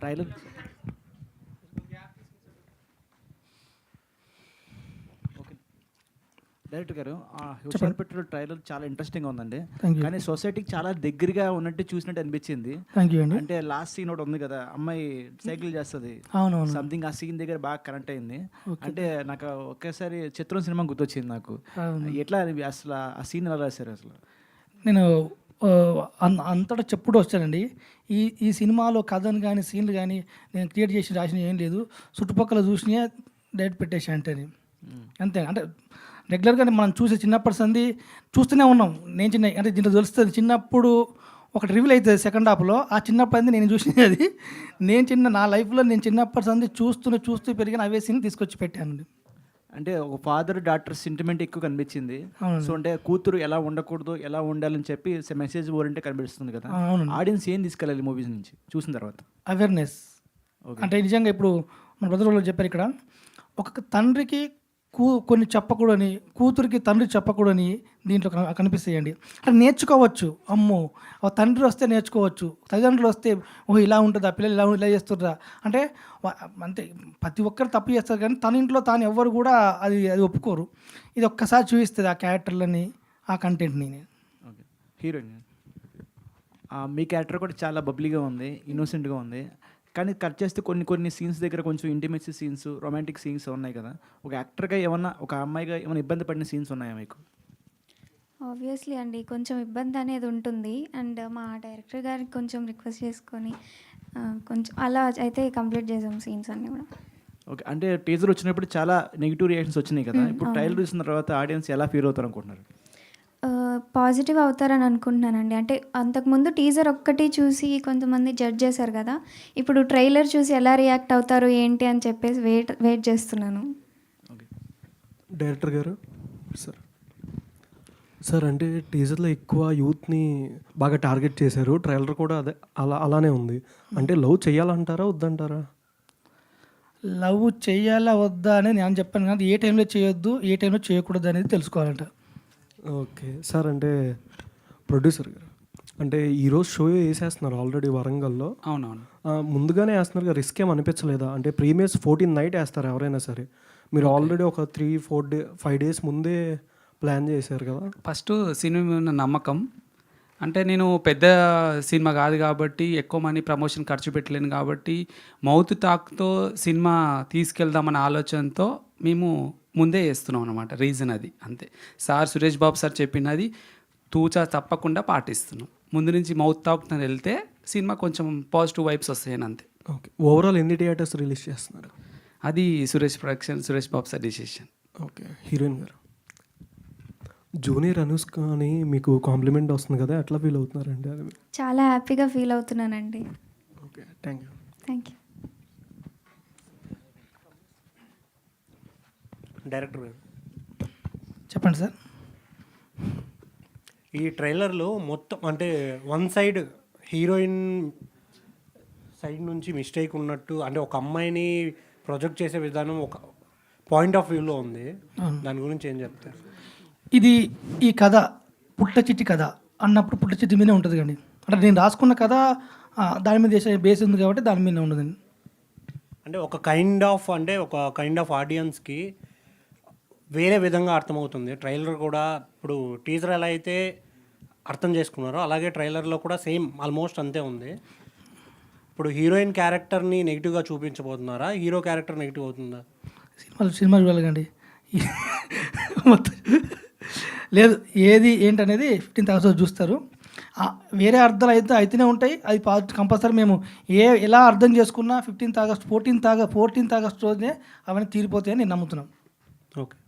Trailer okay director గారు హుషార్ పెట్టిన trailer చాలా ఇంట్రెస్టింగ్ ఉందండి. కానీ సొసైటీకి చాలా దగ్గరగా ఉన్నట్టు చూసినట్టు అనిపించింది. అంటే లాస్ట్ సీన్ ఒకటి ఉంది కదా, అమ్మాయి సైకిల్ చేస్తుంది, సంథింగ్ ఆ సీన్ దగ్గర బాగా కనెక్ట్ అయింది. అంటే నాకు ఒకేసారి చిత్రం సినిమా గుర్తొచ్చింది నాకు. ఎట్లా అసలు ఆ సీన్ ఎలా రాశారు అసలు? నేను అంతటా చెప్పుడు వచ్చానండి. ఈ సినిమాలో కథను కానీ సీన్లు కానీ నేను క్రియేట్ చేసి రాసిన ఏం లేదు. చుట్టుపక్కల చూసినా డైరెక్ట్ పెట్టేసి అంటేని అంతే. అంటే రెగ్యులర్గా మనం చూసే చిన్నప్పటి సంది చూస్తూనే ఉన్నాం. నేను అంటే దీంట్లో తెలుస్తుంది చిన్నప్పుడు ఒకటి రివీల్ అవుతుంది సెకండ్ హాఫ్లో. ఆ చిన్నప్పటి సంది నేను చూసినది అది. నా లైఫ్లో నేను చిన్నప్పటి సంది చూస్తూ పెరిగిన అవే సీన్ తీసుకొచ్చి పెట్టానండి. అంటే ఒక ఫాదర్ డాటర్ సెంటిమెంట్ ఎక్కువ కనిపించింది. సో అంటే కూతురు ఎలా ఉండకూడదు, ఎలా ఉండాలని చెప్పి మెసేజ్ ఓరియంటే కనిపిస్తుంది కదా. ఆడియన్స్ ఏం తీసుకెళ్ళాలి మూవీస్ నుంచి చూసిన తర్వాత? అవేర్నెస్. అంటే నిజంగా ఇప్పుడు మన బ్రదర్లో చెప్పారు ఇక్కడ, ఒక తండ్రికి కొన్ని చెప్పకూడని, కూతురికి తండ్రి చెప్పకూడని దీంట్లో కనిపిస్తాయండి. అంటే నేర్చుకోవచ్చు. అమ్మో తండ్రి వస్తే నేర్చుకోవచ్చు, తల్లిదండ్రులు వస్తే ఇలా ఉంటుంది, ఆ పిల్లలు ఇలా చేస్తుండ్రా అంటే అంతే. ప్రతి ఒక్కరు తప్పు చేస్తారు కానీ తన ఇంట్లో తాను ఎవ్వరు కూడా అది ఒప్పుకోరు. ఇది ఒక్కసారి చూపిస్తుంది ఆ క్యారెక్టర్లని, ఆ కంటెంట్ని. ఓకే, హీరోయిన్ మీ క్యారెక్టర్ కూడా చాలా బబ్లీగా ఉంది, ఇన్నోసెంట్గా ఉంది. కానీ కట్ చేస్తే కొన్ని సీన్స్ దగ్గర కొంచెం ఇంటిమేసీ సీన్స్, రొమాంటిక్ సీన్స్ ఉన్నాయి కదా. ఒక యాక్టర్గా ఏమన్నా, ఒక అమ్మాయిగా ఏమైనా ఇబ్బంది పడిన సీన్స్ ఉన్నాయా మీకు? ఆబ్వియస్లీ అండి, కొంచెం ఇబ్బంది అనేది ఉంటుంది. అండ్ మా డైరెక్టర్ గారికి కొంచెం రిక్వెస్ట్ చేసుకొని కొంచెం అలా అయితే కంప్లీట్ చేసాం సీన్స్ అన్నీ కూడా. ఓకే, అంటే టీజర్ వచ్చినప్పుడు చాలా నెగిటివ్ రియాక్షన్స్ వచ్చినాయి కదా. ఇప్పుడు ట్రైలర్ చూసిన తర్వాత ఆడియన్స్ ఎలా ఫీల్ అవుతారు అనుకుంటున్నారు? పాజిటివ్ అవుతారని అనుకుంటున్నానండి. అంటే అంతకుముందు టీజర్ ఒక్కటి చూసి కొంతమంది జడ్జ్ చేశారు కదా, ఇప్పుడు ట్రైలర్ చూసి ఎలా రియాక్ట్ అవుతారు ఏంటి అని చెప్పేసి వెయిట్ చేస్తున్నాను. డైరెక్టర్ గారు సార్ అంటే టీజర్లో ఎక్కువ యూత్ని బాగా టార్గెట్ చేశారు, ట్రైలర్ కూడా అదే అలానే ఉంది. అంటే లవ్ చేయాలంటారా వద్దంటారా? లవ్ చేయాలా వద్దా అనేది నేను చెప్పాను కానీ ఏ టైంలో చేయొద్దు, ఏ టైంలో చేయకూడదు అనేది తెలుసుకోవాలంట. ఓకే సార్, అంటే ప్రొడ్యూసర్ గారు అంటే ఈరోజు షో వేసేస్తున్నారు ఆల్రెడీ వరంగల్లో. అవునవును, ముందుగానే వేస్తున్నారు, రిస్క్ ఏం అనిపించలేదా? అంటే ప్రీమియర్స్ 14 నైట్ వేస్తారు ఎవరైనా సరే, మీరు ఆల్రెడీ ఒక 3-4 days ముందే ప్లాన్ చేశారు కదా. ఫస్ట్ సినిమా ఉన్న నమ్మకం, అంటే నేను పెద్ద సినిమా కాదు కాబట్టి ఎక్కువ మనీ ప్రమోషన్ ఖర్చు పెట్టలేను కాబట్టి మౌత్ టాక్తో సినిమా తీసుకెళ్దామన్న ఆలోచనతో మేము ముందే చేస్తున్నాం అనమాట. రీజన్ అది అంతే. సురేష్ బాబు సార్ చెప్పినది తూచా తప్పకుండా పాటిస్తున్నాం. ముందు నుంచి మౌత్ టాక్తో వెళ్తే సినిమా కొంచెం పాజిటివ్ వైబ్స్ వస్తాయని అంతే. ఓకే, ఓవరాల్ ఎన్ని థియేటర్స్ రిలీజ్ చేస్తున్నారు? అది Suresh production, Suresh Babu sir decision. Okay, heroine గారు జూనియర్ అనుష్క అని మీకు కాంప్లిమెంట్ వస్తుంది కదా, ఎట్లా ఫీల్ అవుతున్నారండి? అది చాలా హ్యాపీగా ఫీల్ అవుతున్నానండి. Okay, thank you. Thank you. Director గారు చెప్పండి సార్. ఈ ట్రైలర్లో మొత్తం అంటే వన్ సైడ్ హీరోయిన్ సైడ్ నుంచి మిస్టేక్ ఉన్నట్టు, అంటే ఒక అమ్మాయిని ప్రొజెక్ట్ చేసే విధానం ఒక పాయింట్ ఆఫ్ వ్యూలో ఉంది. దాని గురించి ఏం చెప్తారు? ఇది ఈ కథ పుట్ట చిట్టి కథ అన్నప్పుడు పుట్ట చిట్టి మీదే ఉంటుంది కండి. అంటే నేను రాసుకున్న కథ దాని మీద బేస్ ఉంది కాబట్టి దాని మీద ఉండదండి. అంటే ఒక కైండ్ ఆఫ్ ఆడియన్స్కి వేరే విధంగా అర్థమవుతుంది. ట్రైలర్ కూడా ఇప్పుడు టీజర్ ఎలా అయితే అర్థం చేసుకున్నారో అలాగే ట్రైలర్లో కూడా సేమ్ ఆల్మోస్ట్ అంతే ఉంది. ఇప్పుడు హీరోయిన్ క్యారెక్టర్ని నెగిటివ్గా చూపించబోతున్నారా, హీరో క్యారెక్టర్ నెగిటివ్ అవుతుందా? సినిమా చూడాలండి మొత్తం లేదు, ఏది ఏంటనేది 15th August చూస్తారు. వేరే అర్థాలు అయితేనే ఉంటాయి. అది కంపల్సరీ మేము ఎలా అర్థం చేసుకున్నా 15th August 14th August రోజునే అవన్నీ తీరిపోతాయని నేను నమ్ముతున్నాం. ఓకే,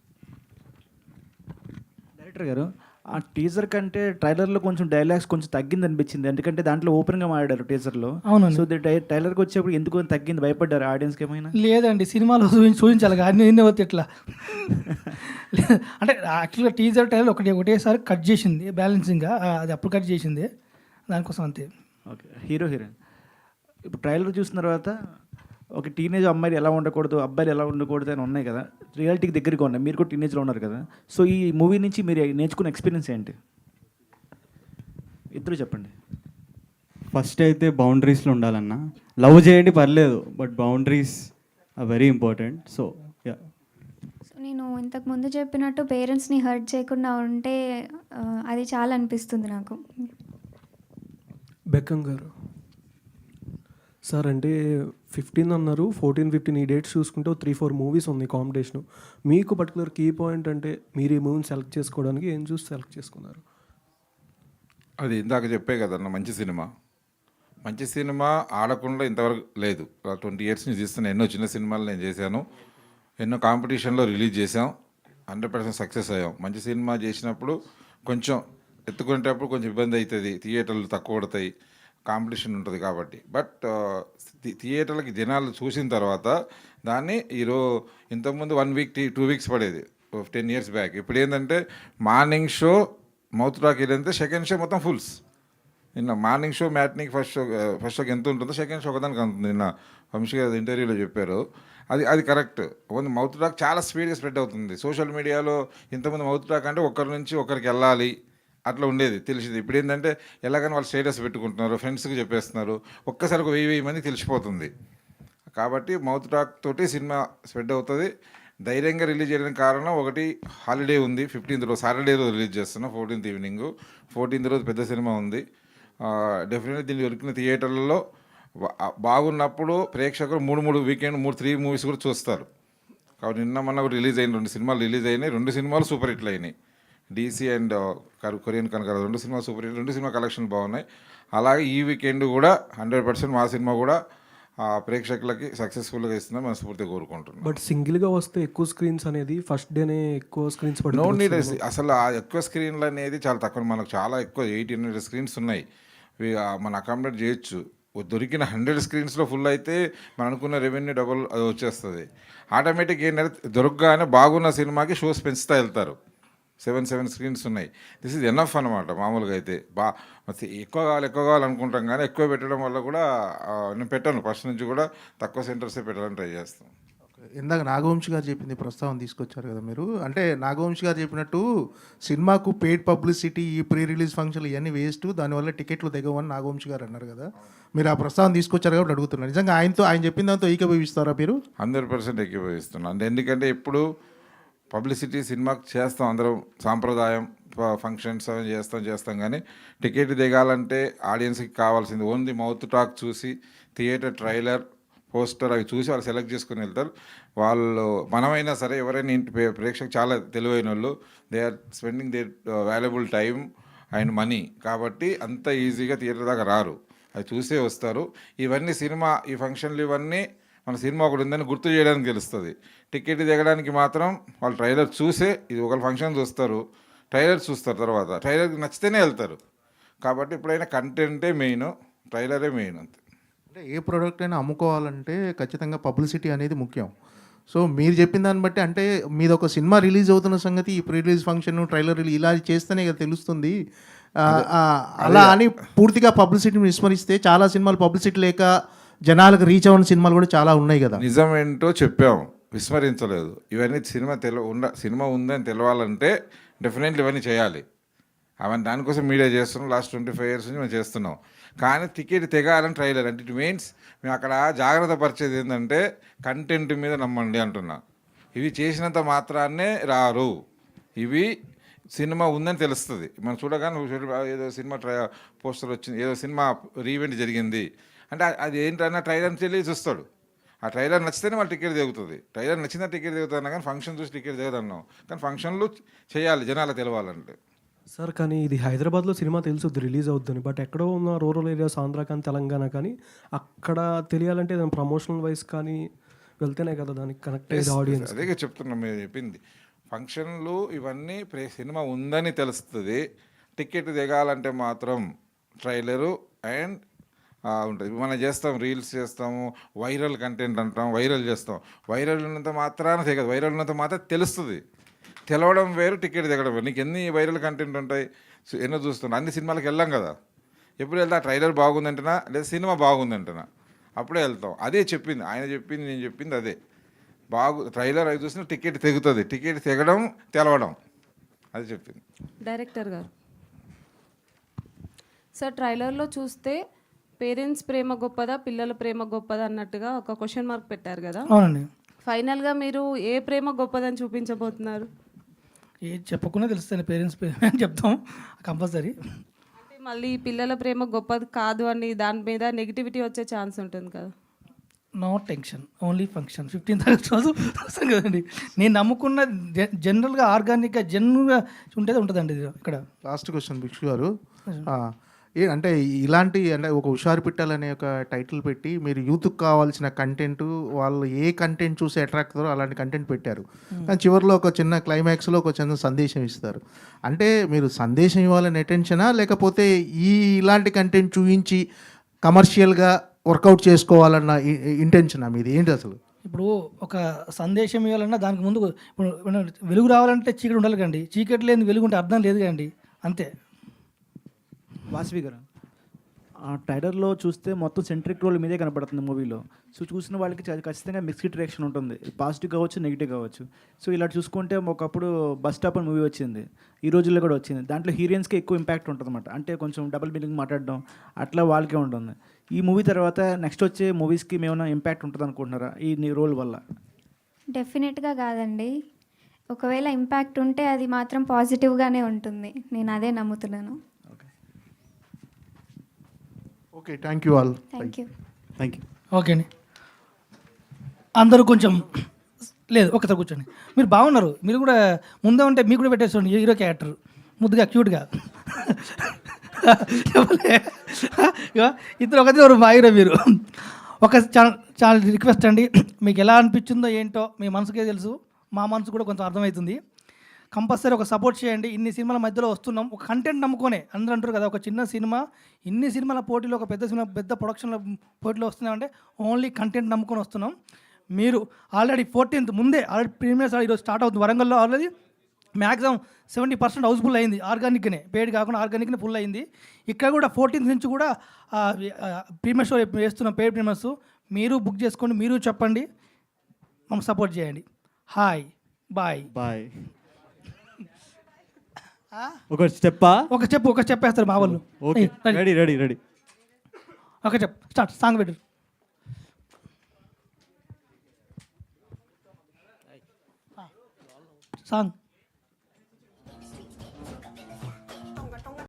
డైరెక్టర్ గారు ఆ టీజర్ కంటే ట్రైలర్లో కొంచెం డైలాగ్స్ కొంచెం తగ్గింది అనిపించింది. ఎందుకంటే దాంట్లో ఓపెన్గా మాట్లాడారు టీజర్లో. అవునండి. సో ట్రైలర్కి వచ్చేప్పుడు ఎందుకు తగ్గింది, భయపడ్డారు ఆడియన్స్కి ఏమైనా? లేదండి, సినిమాలో చూపించాలి కానీ నిన్న వచ్చి ఎట్లా అంటే యాక్చువల్గా టీజర్ ట్రైలర్ ఒకటేసారి కట్ చేసింది బ్యాలెన్సింగ్గా, అది అప్పుడు కట్ చేసింది దానికోసం అంతే. ఓకే, హీరోయిన్ ఇప్పుడు ట్రైలర్ చూసిన తర్వాత ఒక టీనేజ్ అమ్మాయిలు ఎలా ఉండకూడదు, అబ్బాయిలు ఎలా ఉండకూడదు అని ఉన్నాయి కదా, రియాలిటీకి దగ్గరగా ఉన్నాయి. మీరు కూడా టీనేజ్లో ఉన్నారు కదా. సో ఈ మూవీ నుంచి మీరు నేర్చుకున్న ఎక్స్పీరియన్స్ ఏంటి? ఇద్దరు చెప్పండి. ఫస్ట్ అయితే బౌండరీస్లో ఉండాలన్న. లవ్ చేయండి పర్లేదు, but boundaries are very important. So yeah. So నేను ఇంతకు ముందు చెప్పినట్టు పేరెంట్స్ని హర్ట్ చేయకుండా ఉంటే అది చాలా అనిపిస్తుంది నాకు. బెక్కం గారు సార్, అంటే 15 అన్నారు, 14, 15 ఈ డేట్స్ చూసుకుంటే 3-4 మూవీస్ ఉంది కాంపిటీషన్. మీకు పర్టికులర్ కీ పాయింట్ అంటే మీరు ఈ మూవీని సెలెక్ట్ చేసుకోవడానికి ఏం చూసి సెలెక్ట్ చేసుకున్నారు? అది ఇందాక చెప్పే కదన్న, మంచి సినిమా ఆడకుండా ఇంతవరకు లేదు. 20 ఇయర్స్ నుంచి తీస్తున్న ఎన్నో చిన్న సినిమాలు నేను చేశాను, ఎన్నో కాంపిటీషన్లో రిలీజ్ చేసాం, 100% సక్సెస్ అయ్యాం. మంచి సినిమా చేసినప్పుడు కొంచెం ఎత్తుకునేటప్పుడు కొంచెం ఇబ్బంది అవుతుంది, థియేటర్లు తక్కువ పడతాయి, కాంపిటీషన్ ఉంటుంది కాబట్టి. బట్ థియేటర్లకి జనాలు చూసిన తర్వాత దాన్ని ఇంతకుముందు 1 వీక్ 2 వీక్స్ పడేది 10 ఇయర్స్ బ్యాక్. ఇప్పుడు ఏంటంటే మార్నింగ్ షో మౌత్ టాక్ ఏంటంటే సెకండ్ షో మొత్తం ఫుల్స్. నిన్న మార్నింగ్ షో మ్యాట్నిక్ ఫస్ట్ షోకి ఎంత ఉంటుందో సెకండ్ షో ఒకదానికి ఉంటుంది. నిన్న వంశీ గారు ఇంటర్వ్యూలో చెప్పారు, అది కరెక్ట్. మౌత్ టాక్ చాలా స్పీడ్గా స్ప్రెడ్ అవుతుంది. సోషల్ మీడియాలో ఇంతకుముందు మౌత్ టాక్ అంటే ఒకరి నుంచి ఒకరికి వెళ్ళాలి అట్లా ఉండేది, తెలిసింది. ఇప్పుడు ఏంటంటే ఎలాగైనా వాళ్ళు స్టేటస్ పెట్టుకుంటున్నారు, ఫ్రెండ్స్కి చెప్పేస్తున్నారు, ఒక్కసారి ఒక 1000 మందికి తెలిసిపోతుంది. కాబట్టి మౌత్ టాక్ తోటి సినిమా స్ప్రెడ్ అవుతుంది. ధైర్యంగా రిలీజ్ చేయడానికి కారణం ఒకటి, హాలిడే ఉంది 15th రోజు, సాటర్డే రోజు రిలీజ్ చేస్తున్నాం, 14th ఈవినింగ్. 14th రోజు పెద్ద సినిమా ఉంది. డెఫినెట్గా దీన్ని దొరికిన థియేటర్లలో బాగున్నప్పుడు ప్రేక్షకులు 3 వీకెండ్ 3 మూవీస్ కూడా చూస్తారు. కాబట్టి నిన్న మొన్న కూడా రిలీజ్ అయిన 2 సినిమాలు రిలీజ్ అయినాయి. 2 సినిమాలు సూపర్ హిట్లు అయినాయి. డీసీ అండ్ కొరియన్ కనకరాజు 2 సినిమాలు సూపర్ హిట్. 2 సినిమా కలెక్షన్ బాగున్నాయి. అలాగే ఈ వీకెండ్ కూడా 100% మా సినిమా కూడా ప్రేక్షకులకి సక్సెస్ఫుల్గా ఇస్తుందని మనస్ఫూర్తిగా కోరుకుంటున్నాం. బట్ సింగిల్గా వస్తే ఎక్కువ స్క్రీన్స్ అనేది ఫస్ట్ డేనే ఎక్కువ స్క్రీన్స్ నో నీడ్. అసలు ఆ ఎక్కువ స్క్రీన్లు అనేది చాలా తక్కువ. మనకు చాలా ఎక్కువ 800 స్క్రీన్స్ ఉన్నాయి, మనం అకామిడేట్ చేయొచ్చు. దొరికిన 100 స్క్రీన్స్లో ఫుల్ అయితే మనం అనుకున్న రెవెన్యూ డబుల్ అది వచ్చేస్తుంది. ఆటోమేటిక్ ఏంటంటే దొరకగానే బాగున్న సినిమాకి షోస్ పెంచుతూ వెళ్తారు. 7 స్క్రీన్స్ ఉన్నాయి. దిస్ ఈజ్ ఎనఫ్ అనమాట. మామూలుగా అయితే ఎక్కువ కావాలి అనుకుంటాం, కానీ ఎక్కువ పెట్టడం వల్ల కూడా నేను పెట్టాను ఫస్ట్ నుంచి కూడా, తక్కువ సెంటర్సే పెట్టాలని ట్రై చేస్తాం. ఇందాక నాగవంశి గారు చెప్పింది ప్రస్తావన తీసుకొచ్చారు కదా మీరు, అంటే నాగవంశి గారు చెప్పినట్టు సినిమాకు పెయిడ్ పబ్లిసిటీ, ఈ ప్రీ రిలీజ్ ఫంక్షన్లు ఇవన్నీ వేస్ట్, దానివల్ల టికెట్లు దిగవని నాగవంశి గారు అన్నారు కదా. మీరు ఆ ప్రస్తావన తీసుకొచ్చారు కాబట్టి అడుగుతున్నారు, నిజంగా ఆయన చెప్పిన దాంతో ఏకీభవిస్తారా మీరు? 100% ఏకీభవిస్తున్నాను. ఎందుకంటే ఇప్పుడు పబ్లిసిటీ సినిమాకి చేస్తాం అందరం, సాంప్రదాయం ఫంక్షన్స్ అవి చేస్తాం, కానీ టికెట్ దిగాలంటే ఆడియన్స్కి కావాల్సింది ఓన్లీ మౌత్ టాక్ చూసి, థియేటర్ ట్రైలర్, పోస్టర్ అవి చూసి వాళ్ళు సెలెక్ట్ చేసుకుని వెళ్తారు. వాళ్ళు మనమైనా సరే ఎవరైనా ప్రేక్షకు చాలా తెలివైన వాళ్ళు, they are spending their valuable time and money. కాబట్టి అంత ఈజీగా థియేటర్ దాకా రారు, అది చూసే వస్తారు. ఇవన్నీ సినిమా, ఈ ఫంక్షన్లు ఇవన్నీ మన సినిమా ఒకటి ఉందని గుర్తు చేయడానికి తెలుస్తుంది. టికెట్ దిగడానికి మాత్రం వాళ్ళు ట్రైలర్ చూసే, ఇది ఒక ఫంక్షన్ చూస్తారు, ట్రైలర్ చూస్తారు, తర్వాత ట్రైలర్కి నచ్చితేనే వెళ్తారు. కాబట్టి ఎప్పుడైనా కంటెంటే మెయిన్, ట్రైలరే మెయిన్. అంతే. అంటే ఏ ప్రోడక్ట్ అయినా అమ్ముకోవాలంటే ఖచ్చితంగా పబ్లిసిటీ అనేది ముఖ్యం. సో మీరు చెప్పిన దాన్ని బట్టి అంటే మీద ఒక సినిమా రిలీజ్ అవుతున్న సంగతి ఈ ప్రీ రిలీజ్ ఫంక్షన్, ట్రైలర్ ఇలా చేస్తేనే కదా తెలుస్తుంది. అలా అని పూర్తిగా పబ్లిసిటీని విస్మరిస్తే చాలా సినిమాలు పబ్లిసిటీ లేక జనాలకు రీచ్ అవ్వని సినిమాలు కూడా చాలా ఉన్నాయి కదా. నిజం ఏంటో చెప్పాము, విస్మరించలేదు. ఇవన్నీ సినిమా ఉందని తెలవాలంటే డెఫినెట్లీ ఇవన్నీ చేయాలి. అవన్నీ దానికోసం మీడియా చేస్తున్నాం, లాస్ట్ 25 years నుంచి మేము చేస్తున్నాం. కానీ టికెట్ తెగాలని ట్రైలర్ అంటే ఇట్ మీన్స్ మేము అక్కడ జాగ్రత్త పరిచేది ఏంటంటే కంటెంట్ మీద నమ్మండి అంటున్నా. ఇవి చేసినంత మాత్రాన్నే రారు, ఇవి సినిమా ఉందని తెలుస్తుంది. మనం చూడగానే ఏదో సినిమా పోస్టర్ వచ్చింది, ఏదో సినిమా రీవెంట్ జరిగింది అంటే అది ఏంటన్నా ట్రైలర్ వెళ్ళి చూస్తాడు. ఆ ట్రైలర్ నచ్చితేనే వాళ్ళు టికెట్ దిగుతుంది. ట్రైలర్ నచ్చిందా టికెట్ దిగుతున్నా, కానీ ఫంక్షన్ చూసి టికెట్ దిగదన్నాం. కానీ ఫంక్షన్లు చేయాలి జనాలకు తెలవాలంటే. సార్, కానీ ఇది హైదరాబాద్లో సినిమా తెలుసుద్ది రిలీజ్ అవుద్దని, బట్ ఎక్కడో ఉన్న రూరల్ ఏరియాస్, ఆంధ్ర కానీ తెలంగాణ కానీ అక్కడ తెలియాలంటే దాని ప్రమోషనల్ వైజ్ కానీ వెళ్తేనే కదా దానికి కనెక్ట్ అయ్యేది ఆడియన్స్. అదే చెప్తున్నాం, మీరు చెప్పింది ఫంక్షన్లు ఇవన్నీ సినిమా ఉందని తెలుస్తుంది. టికెట్ దిగాలంటే మాత్రం ట్రైలరు అండ్ ఉంటుంది. మనం చేస్తాం, రీల్స్ చేస్తాము, వైరల్ కంటెంట్ అంటాం, వైరల్ చేస్తాం. వైరల్ ఉన్నంత మాత్రాన తెగదు, వైరల్ ఉన్నంత మాత్రం తెలుస్తుంది. తెలవడం వేరు, టికెట్ దిగడం వేరు. నీకు ఎన్ని వైరల్ కంటెంట్ ఉంటాయి, ఎన్నో చూస్తున్నాను. అన్ని సినిమాలకు వెళ్ళాం కదా, ఎప్పుడు వెళ్తా ట్రైలర్ బాగుందంటనా లేదా సినిమా బాగుందంటనా అప్పుడే వెళ్తాం. అదే చెప్పింది ఆయన చెప్పింది, నేను చెప్పింది అదే. ట్రైలర్ అవి చూసినా టికెట్ తెగుతుంది, టికెట్ తెగడం తెలవడం, అది చెప్పింది డైరెక్టర్ గారు. సార్, ట్రైలర్లో చూస్తే పేరెంట్స్ ప్రేమ గొప్పదా పిల్లల ప్రేమ గొప్పదా అన్నట్టుగా ఒక క్వశ్చన్ మార్క్ పెట్టారు కదా. అవునండి. ఫైనల్గా మీరు ఏ ప్రేమ గొప్పదని చూపించబోతున్నారు? ఏది చెప్పకుండా తెలుస్తుంది పేరెంట్స్ ప్రేమ అని చెప్తాం కంపల్సరీ. అంటే మళ్ళీ పిల్లల ప్రేమ గొప్పది కాదు అని దాని మీద నెగిటివిటీ వచ్చే ఛాన్స్ ఉంటుంది కదా. No tension, only function. 15th August రోజు వస్తాం కదండి. నేను నమ్ముకున్న జనరల్గా ఆర్గానిక్గా జెన్యున్గా ఉంటుందండి ఇది ఇక్కడ. లాస్ట్ క్వశ్చన్ భిక్షు గారు, అంటే ఇలాంటి అంటే ఒక హుషారు పిట్టాలనే ఒక టైటిల్ పెట్టి మీరు యూత్కి కావాల్సిన కంటెంట్, వాళ్ళు ఏ కంటెంట్ చూసి అట్రాక్ట్ అవుతారో అలాంటి కంటెంట్ పెట్టారు. కానీ చివరిలో ఒక చిన్న క్లైమాక్స్లో ఒక చిన్న సందేశం ఇస్తారు. అంటే మీరు సందేశం ఇవ్వాలని అటెన్షనా, లేకపోతే ఇలాంటి కంటెంట్ చూపించి కమర్షియల్గా వర్కౌట్ చేసుకోవాలన్న ఇంటెన్షనా మీది ఏంటి అసలు? ఇప్పుడు ఒక సందేశం ఇవ్వాలన్నా దానికి ముందు ఇప్పుడు వెలుగు రావాలంటే చీకటి ఉండాలి కండి. చీకటి లేని వెలుగు ఉంటే అర్థం లేదు కండి, అంతే. వాసవి గారు, ఆ ట్రైలర్లో చూస్తే మొత్తం సెంట్రిక్ రోల్ మీదే కనపడుతుంది మూవీలో. సో చూసిన వాళ్ళకి ఖచ్చితంగా మిక్స్డ్ రియాక్షన్ ఉంటుంది, పాజిటివ్ కావచ్చు నెగిటివ్ కావచ్చు. సో ఇలా చూసుకుంటే ఒకప్పుడు బస్ స్టాప్ అని మూవీ వచ్చింది, ఈ రోజుల్లో కూడా వచ్చింది. దాంట్లో హీరోయిన్స్కి ఎక్కువ ఇంపాక్ట్ ఉంటుంది అనమాట. అంటే కొంచెం డబుల్ మీనింగ్ మాట్లాడడం అట్లా వాళ్ళకే ఉంటుంది. ఈ మూవీ తర్వాత నెక్స్ట్ వచ్చే మూవీస్కి ఏమైనా ఇంపాక్ట్ ఉంటుంది అనుకుంటున్నారా ఈ రోల్ వల్ల? డెఫినెట్గా కాదండి. ఒకవేళ ఇంపాక్ట్ ఉంటే అది మాత్రం పాజిటివ్గానే ఉంటుంది. నేను అదే నమ్ముతున్నాను. Okay, thank you all. Thank you. Thank you. Okay అండి. అందరూ కొంచెం లేదు ఒకసారి కూర్చోండి. మీరు బాగున్నారు, మీరు కూడా ముందే ఉంటే మీకు కూడా పెట్టేసుకోండి హీరో క్యారెక్టర్ ముద్దుగా క్యూట్గా. ఇద్దరు ఒకటి ఎవరు బాగా మీరు ఒక చాలా రిక్వెస్ట్ అండి. మీకు ఎలా అనిపించిందో ఏంటో మీ మనసుకే తెలుసు, మా మనసు కూడా కొంచెం అర్థమవుతుంది. కంపల్సరీ ఒక సపోర్ట్ చేయండి. ఇన్ని సినిమాల మధ్యలో వస్తున్నాం, ఒక కంటెంట్ నమ్ముకొనే. అందరూ అంటారు కదా ఒక చిన్న సినిమా ఇన్ని సినిమాల పోటీలో, ఒక పెద్ద సినిమా పెద్ద ప్రొడక్షన్ల పోటీలో వస్తున్నామంటే ఓన్లీ కంటెంట్ నమ్ముకొని వస్తున్నాం. మీరు ఆల్రెడీ 14th ముందే ఆల్రెడీ ప్రీమియర్స్ ఈరోజు స్టార్ట్ అవుతుంది వరంగల్లో. ఆల్రెడీ మ్యాక్సిమం 70% హౌస్ఫుల్ అయింది, ఆర్గానిక్గానే, పెయిడ్ కాకుండా ఆర్గానిక్నే ఫుల్ అయింది. ఇక్కడ కూడా 14th నుంచి కూడా ప్రీమియర్ షో వేస్తున్నాం, పెయిడ్ ప్రీమియర్స్. మీరు బుక్ చేసుకోండి, మీరు చెప్పండి, మమ్మల్ని సపోర్ట్ చేయండి. Hi bye bye. ఒక స్టెప్పా? ఒక స్టెప్ వేస్తారు మా వాళ్ళు. Okay, ready ready ready. ఒక స్టెప్ స్టార్ట్. సాంగ్ పెట్టు. సాంగ్